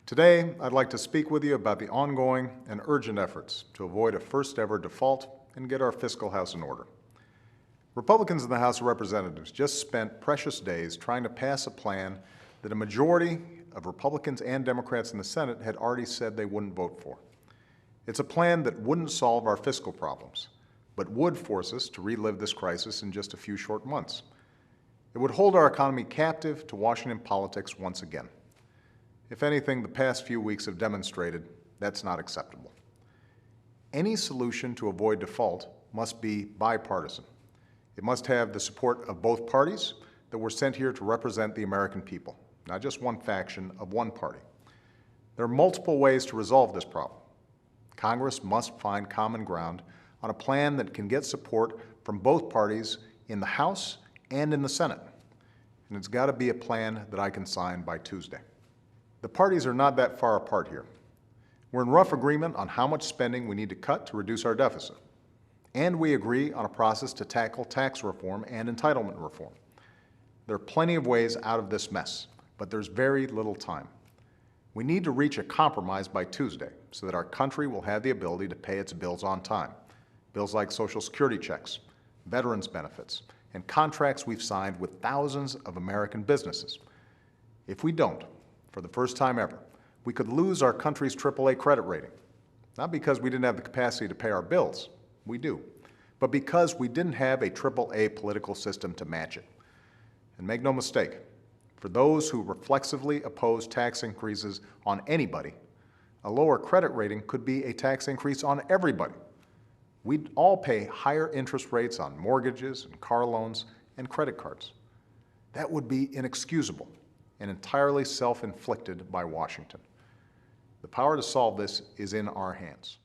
Today, I'd like to speak with you about the ongoing and urgent efforts to avoid a first-ever default and get our fiscal house in order. Republicans in the House of Representatives just spent precious days trying to pass a plan that a majority of Republicans and Democrats in the Senate had already said they wouldn't vote for. It's a plan that wouldn't solve our fiscal problems, but would force us to relive this crisis in just a few short months. It would hold our economy captive to Washington politics once again. If anything, the past few weeks have demonstrated that's not acceptable. Any solution to avoid default must be bipartisan. It must have the support of both parties that were sent here to represent the American people, not just one faction of one party. There are multiple ways to resolve this problem. Congress must find common ground on a plan that can get support from both parties in the House and in the Senate. And it's got to be a plan that I can sign by Tuesday. The parties are not that far apart here. We're in rough agreement on how much spending we need to cut to reduce our deficit. And we agree on a process to tackle tax reform and entitlement reform. There are plenty of ways out of this mess, but there's very little time. We need to reach a compromise by Tuesday so that our country will have the ability to pay its bills on time. Bills like Social Security checks, veterans benefits, and contracts we've signed with thousands of American businesses. If we don't, for the first time ever, we could lose our country's AAA credit rating. Not because we didn't have the capacity to pay our bills, we do, but because we didn't have a AAA political system to match it. And make no mistake, for those who reflexively oppose tax increases on anybody, a lower credit rating could be a tax increase on everybody. We'd all pay higher interest rates on mortgages and car loans and credit cards. That would be inexcusable and entirely self-inflicted by Washington. The power to solve this is in our hands.